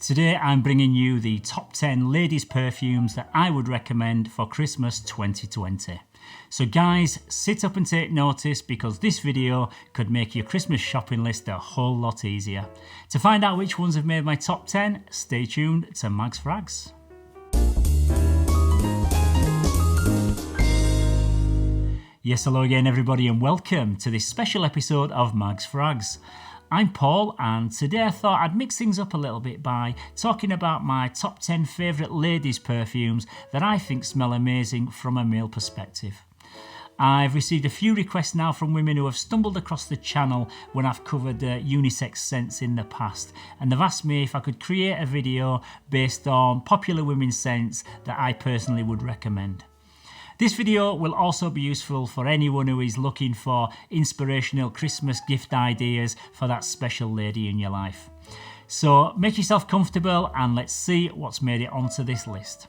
Today I'm bringing you the top 10 ladies perfumes that I would recommend for Christmas 2020. So guys, sit up and take notice because this video could make your Christmas shopping list a whole lot easier. To find out which ones have made my top 10, stay tuned to Mags Frags. Yes, hello again everybody and welcome to this special episode of Mags Frags. I'm Paul and today I thought I'd mix things up a little bit by talking about my top 10 favourite ladies perfumes that I think smell amazing from a male perspective. I've received a few requests now from women who have stumbled across the channel when I've covered unisex scents in the past, and they've asked me if I could create a video based on popular women's scents that I personally would recommend. This video will also be useful for anyone who is looking for inspirational Christmas gift ideas for that special lady in your life. So make yourself comfortable and let's see what's made it onto this list.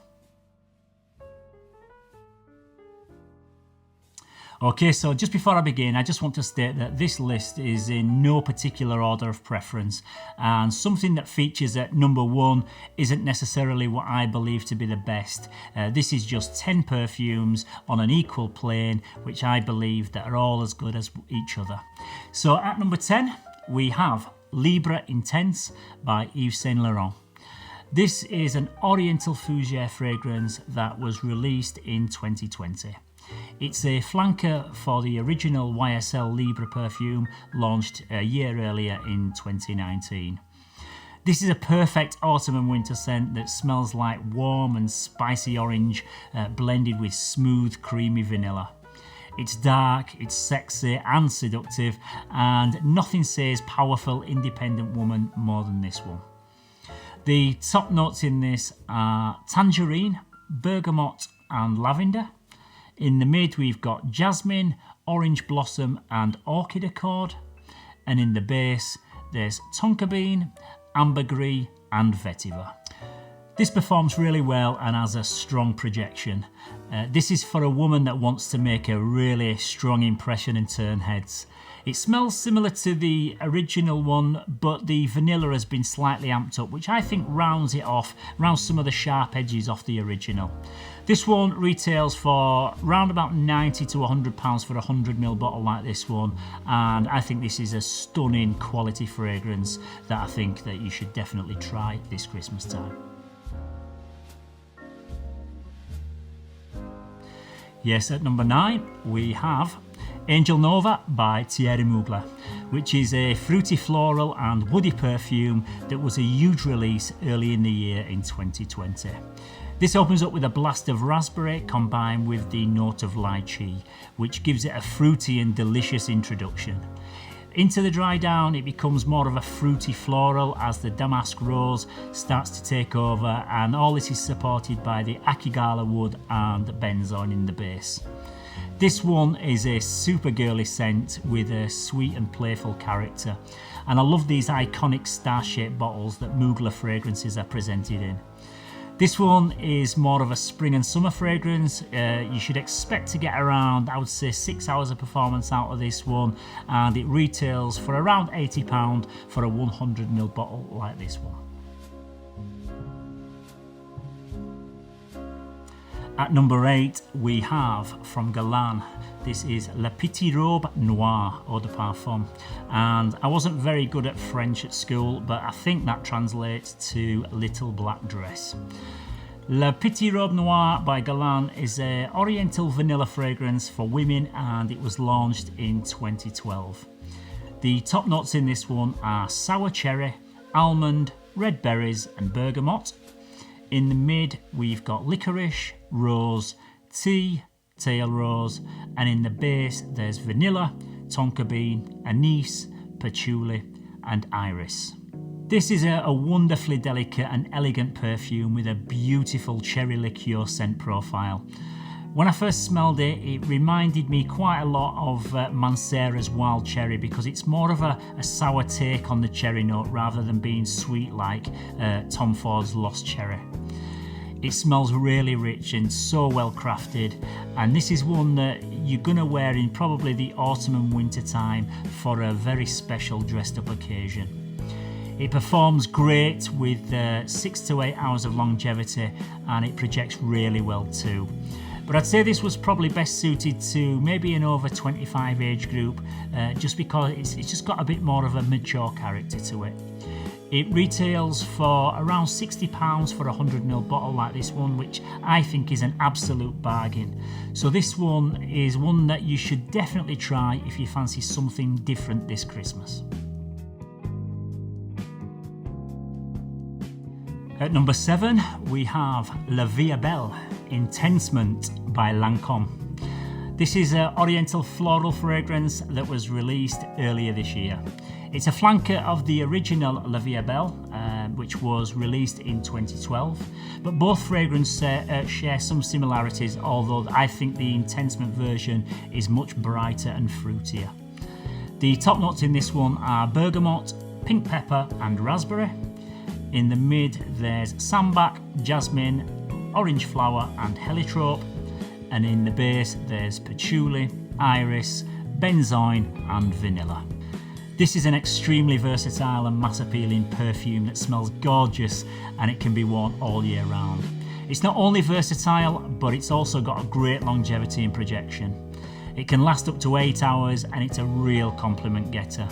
Okay, so just before I begin, I just want to state that this list is in no particular order of preference, and something that features at number 1 isn't necessarily what I believe to be the best. This is just 10 perfumes on an equal plane, which I believe that are all as good as each other. So at number 10, we have Libre Intense by Yves Saint Laurent. This is an Oriental Fougere fragrance that was released in 2020. It's a flanker for the original YSL Libre perfume launched a year earlier in 2019. This is a perfect autumn and winter scent that smells like warm and spicy orange blended with smooth creamy vanilla. It's dark, it's sexy and seductive, and nothing says powerful independent woman more than this one. The top notes in this are tangerine, bergamot and lavender. In the mid we've got jasmine, orange blossom and orchid accord. And in the base there's tonka bean, ambergris and vetiver. This performs really well and has a strong projection. This is for a woman that wants to make a really strong impression and turn heads. It smells similar to the original one, but the vanilla has been slightly amped up, which I think rounds it off, rounds some of the sharp edges off the original. This one retails for around about £90 to £100 for a 100ml bottle like this one, and I think this is a stunning quality fragrance that I think that you should definitely try this Christmas time. Yes, at number 9 we have Angel Nova by Thierry Mugler, which is a fruity floral and woody perfume that was a huge release early in the year in 2020. This opens up with a blast of raspberry combined with the note of lychee, which gives it a fruity and delicious introduction. Into the dry down it becomes more of a fruity floral as the damask rose starts to take over, and all this is supported by the akigala wood and benzoin in the base. This one is a super girly scent with a sweet and playful character, and I love these iconic star-shaped bottles that Mugler fragrances are presented in. This one is more of a spring and summer fragrance. You should expect to get around, I would say, 6 hours of performance out of this one, and it retails for around £80 for a 100ml bottle like this one. At number 8 we have from Guerlain. This is Petit Robe Noire Eau de Parfum, and I wasn't very good at French at school, but I think that translates to little black dress. Petit Robe Noire by Guerlain is an Oriental vanilla fragrance for women, and it was launched in 2012. The top notes in this one are sour cherry, almond, red berries and bergamot. In the mid we've got licorice, rose, tea, tail rose, and in the base there's vanilla, tonka bean, anise, patchouli and iris. This is a wonderfully delicate and elegant perfume with a beautiful cherry liqueur scent profile. When I first smelled it, it reminded me quite a lot of Mancera's Wild Cherry, because it's more of a sour take on the cherry note rather than being sweet like Tom Ford's Lost Cherry. It smells really rich and so well crafted, and this is one that you're going to wear in probably the autumn and winter time for a very special dressed up occasion. It performs great with 6 to 8 hours of longevity, and it projects really well too. But I'd say this was probably best suited to maybe an over 25 age group, just because it's just got a bit more of a mature character to it. It retails for around £60 for a 100ml bottle like this one, which I think is an absolute bargain. So this one is one that you should definitely try if you fancy something different this Christmas. At number 7, we have Viva Belle, Intensement by Lancome. This is an oriental floral fragrance that was released earlier this year. It's a flanker of the original Viva Belle, which was released in 2012, but both fragrances share some similarities, although I think the Intensement version is much brighter and fruitier. The top notes in this one are bergamot, pink pepper and raspberry. In the mid there's sambac, jasmine, orange flower and heliotrope, and in the base there's patchouli, iris, benzoin and vanilla. This is an extremely versatile and mass appealing perfume that smells gorgeous, and it can be worn all year round. It's not only versatile, but it's also got a great longevity and projection. It can last up to 8 hours, and it's a real compliment getter.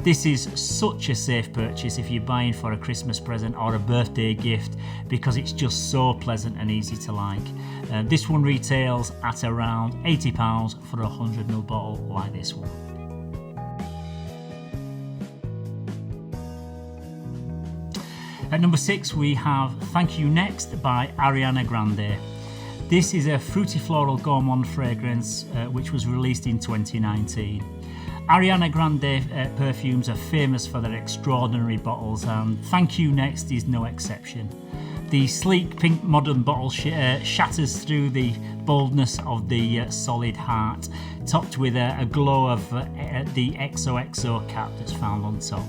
This is such a safe purchase if you're buying for a Christmas present or a birthday gift, because it's just so pleasant and easy to like. This one retails at around £80 for a 100ml bottle like this one. At number 6 we have Thank You Next by Ariana Grande. This is a fruity floral gourmand fragrance which was released in 2019. Ariana Grande perfumes are famous for their extraordinary bottles, and Thank You Next is no exception. The sleek pink modern bottle shatters through the boldness of the solid heart, topped with a glow of the XOXO cap that's found on top.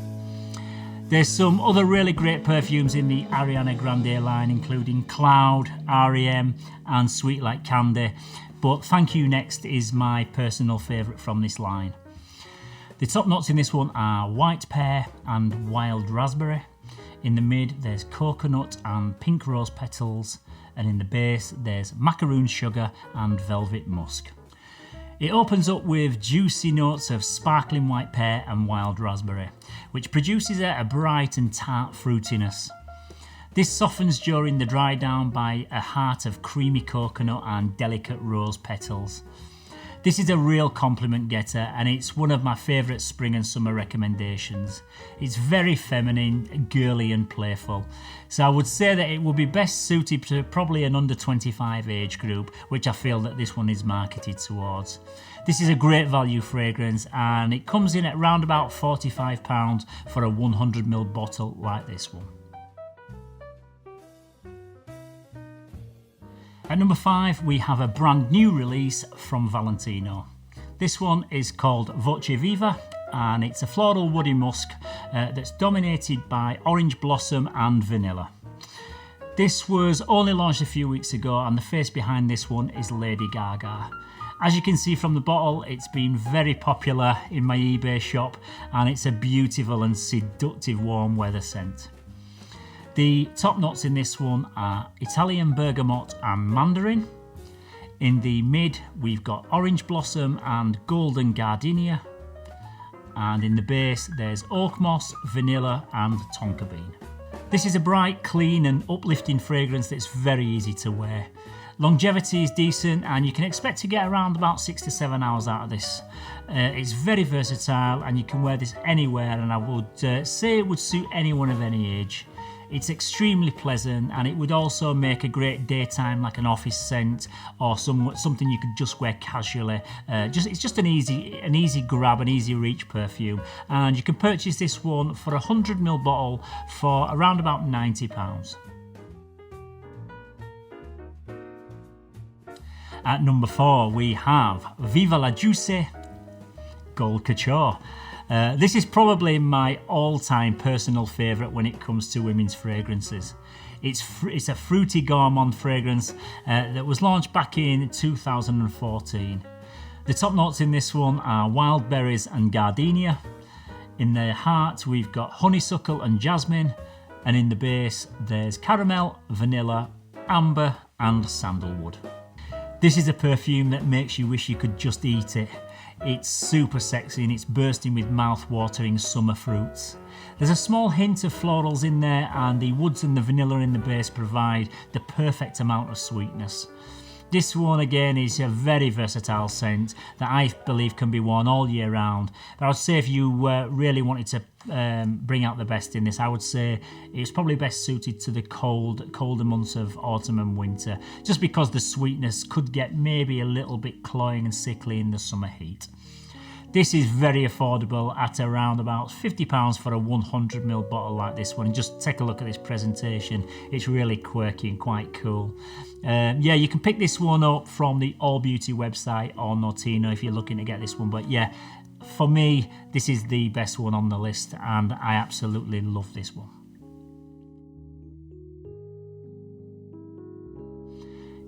There's some other really great perfumes in the Ariana Grande line, including Cloud, R.E.M. and Sweet Like Candy, but Thank You Next is my personal favourite from this line. The top notes in this one are white pear and wild raspberry. In the mid there's coconut and pink rose petals, and in the base there's macaroon sugar and velvet musk. It opens up with juicy notes of sparkling white pear and wild raspberry, which produces a bright and tart fruitiness. This softens during the dry down by a heart of creamy coconut and delicate rose petals. This is a real compliment getter, and it's one of my favourite spring and summer recommendations. It's very feminine, girly and playful. So I would say that it would be best suited to probably an under 25 age group, which I feel that this one is marketed towards. This is a great value fragrance, and it comes in at around about £45 for a 100ml bottle like this one. At number 5 we have a brand new release from Valentino. This one is called Voce Viva, and it's a floral woody musk that's dominated by orange blossom and vanilla. This was only launched a few weeks ago, and the face behind this one is Lady Gaga. As you can see from the bottle, it's been very popular in my eBay shop, and it's a beautiful and seductive warm weather scent. The top notes in this one are Italian bergamot and mandarin. In the mid we've got orange blossom and golden gardenia, and in the base there's oak moss, vanilla and tonka bean. This is a bright, clean and uplifting fragrance that's very easy to wear. Longevity is decent, and you can expect to get around about 6 to 7 hours out of this. It's very versatile, and you can wear this anywhere, and I would say it would suit anyone of any age. It's extremely pleasant, and it would also make a great daytime, like an office scent, or something you could just wear casually. It's just an easy grab, an easy reach perfume, and you can purchase this one for a 100ml bottle for around about £90. At number 4 we have Viva la Julcy Gold Couture. This is probably my all-time personal favourite when it comes to women's fragrances. It's a fruity gourmand fragrance that was launched back in 2014. The top notes in this one are wild berries and gardenia. In the heart, we've got honeysuckle and jasmine, and in the base, there's caramel, vanilla, amber, and sandalwood. This is a perfume that makes you wish you could just eat it. It's super sexy and it's bursting with mouth-watering summer fruits. There's a small hint of florals in there, and the woods and the vanilla in the base provide the perfect amount of sweetness. This one again is a very versatile scent that I believe can be worn all year round. But I would say if you really wanted to bring out the best in this, I would say it's probably best suited to the colder months of autumn and winter, just because the sweetness could get maybe a little bit cloying and sickly in the summer heat. This is very affordable at around about £50 for a 100ml bottle like this one. Just take a look at this presentation. It's really quirky and quite cool. Yeah, you can pick this one up from the All Beauty website or Notino if you're looking to get this one. But yeah, for me, this is the best one on the list, and I absolutely love this one.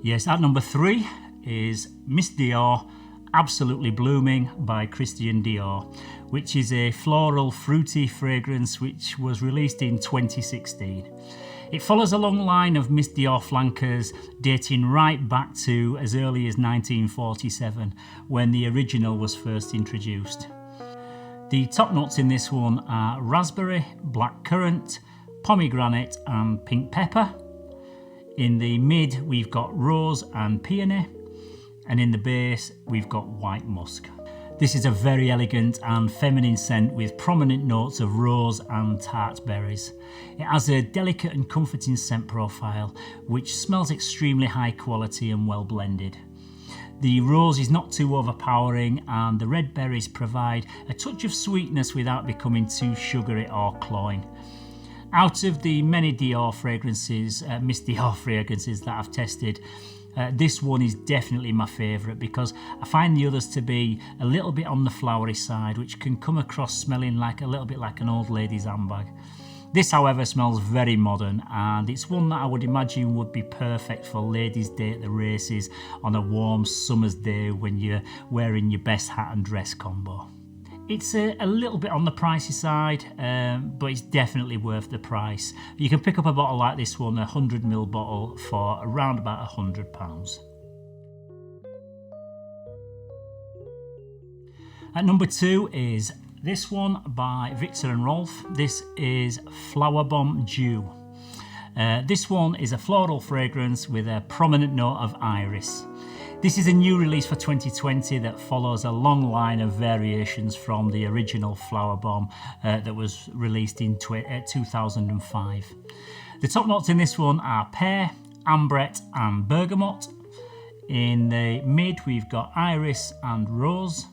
Yes, at number 3 is Miss Dior Absolutely Blooming by Christian Dior, which is a floral fruity fragrance which was released in 2016. It follows a long line of Miss Dior flankers dating right back to as early as 1947, when the original was first introduced. The top notes in this one are raspberry, blackcurrant, pomegranate and pink pepper. In the mid we've got rose and peony, and in the base we've got white musk. This is a very elegant and feminine scent with prominent notes of rose and tart berries. It has a delicate and comforting scent profile which smells extremely high quality and well blended. The rose is not too overpowering, and the red berries provide a touch of sweetness without becoming too sugary or cloying. Out of the many Dior fragrances, Miss Dior fragrances that I've tested, this one is definitely my favourite, because I find the others to be a little bit on the flowery side, which can come across smelling like a little bit like an old lady's handbag. This, however, smells very modern, and it's one that I would imagine would be perfect for ladies' day at the races on a warm summer's day when you're wearing your best hat and dress combo. It's a little bit on the pricey side, but it's definitely worth the price. You can pick up a bottle like this one, a 100ml bottle, for around about £100. At number 2 is this one by Viktor and Rolf. This is Flowerbomb Dew. This one is a floral fragrance with a prominent note of iris. This is a new release for 2020 that follows a long line of variations from the original Flowerbomb that was released in 2005. The top notes in this one are pear, ambrette and bergamot. In the mid we've got iris and rose,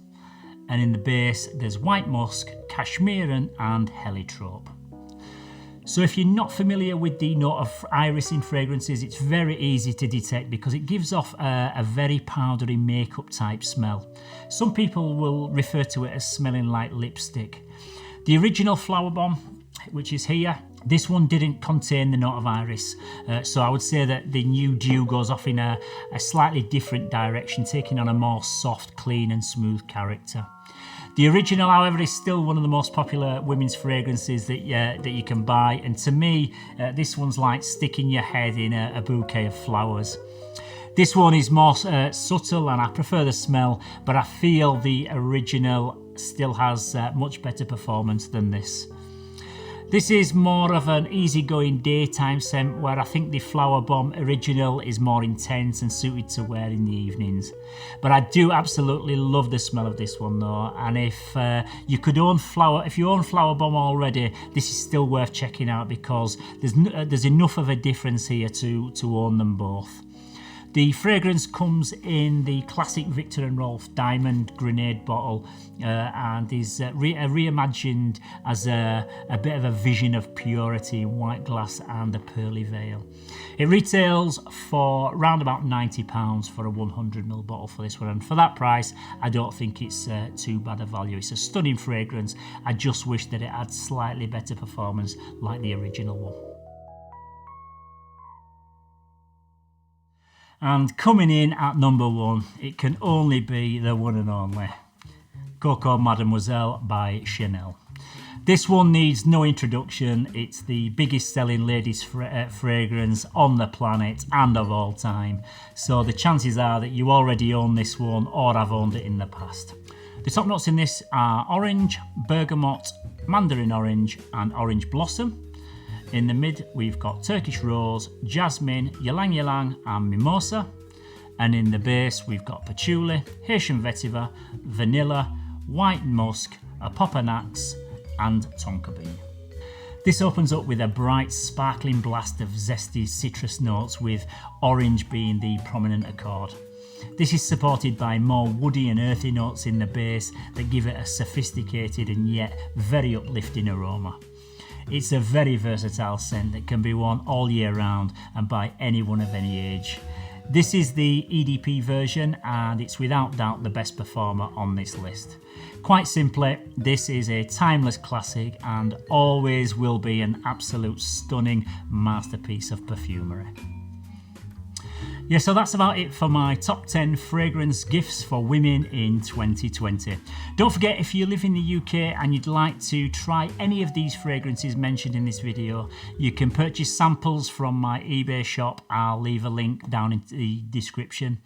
and in the base there's white musk, cashmeran and heliotrope. So if you're not familiar with the note of iris in fragrances, it's very easy to detect because it gives off a very powdery makeup type smell. Some people will refer to it as smelling like lipstick. The original Flowerbomb, which is here, this one didn't contain the note of iris, so I would say that the new Dew goes off in a slightly different direction, taking on a more soft, clean and smooth character. The original, however, is still one of the most popular women's fragrances that you can buy, and to me, this one's like sticking your head in a bouquet of flowers. This one is more subtle, and I prefer the smell, but I feel the original still has much better performance than this. This is more of an easygoing daytime scent, where I think the Flowerbomb original is more intense and suited to wear in the evenings. But I do absolutely love the smell of this one though, and if you own Flowerbomb already, this is still worth checking out because there's enough of a difference here to own them both. The fragrance comes in the classic Viktor and Rolf diamond grenade bottle and is reimagined as a bit of a vision of purity in white glass and a pearly veil. It retails for around about £90 for a 100ml bottle for this one, and for that price I don't think it's too bad a value. It's a stunning fragrance. I just wish that it had slightly better performance like the original one. And coming in at number 1, it can only be the one and only Coco Mademoiselle by Chanel. This one needs no introduction. It's the biggest selling ladies fragrance on the planet and of all time. So the chances are that you already own this one or have owned it in the past. The top notes in this are orange, bergamot, mandarin orange and orange blossom. In the mid we've got Turkish rose, jasmine, ylang ylang and mimosa. And in the base we've got patchouli, Haitian vetiver, vanilla, white musk, apopanax and tonka bean. This opens up with a bright sparkling blast of zesty citrus notes, with orange being the prominent accord. This is supported by more woody and earthy notes in the base that give it a sophisticated and yet very uplifting aroma. It's a very versatile scent that can be worn all year round and by anyone of any age. This is the EDP version and it's without doubt the best performer on this list. Quite simply, this is a timeless classic and always will be an absolute stunning masterpiece of perfumery. Yeah, so that's about it for my top 10 fragrance gifts for women in 2020. Don't forget, if you live in the UK and you'd like to try any of these fragrances mentioned in this video, you can purchase samples from my eBay shop. I'll leave a link down in the description.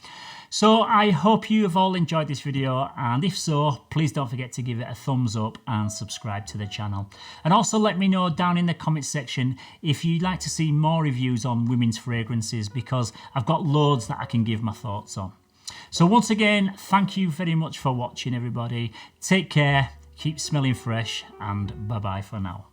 So I hope you have all enjoyed this video, and if so, please don't forget to give it a thumbs up and subscribe to the channel. And also let me know down in the comments section if you'd like to see more reviews on women's fragrances, because I've got loads that I can give my thoughts on. So once again, thank you very much for watching, everybody. Take care, keep smelling fresh, and bye bye for now.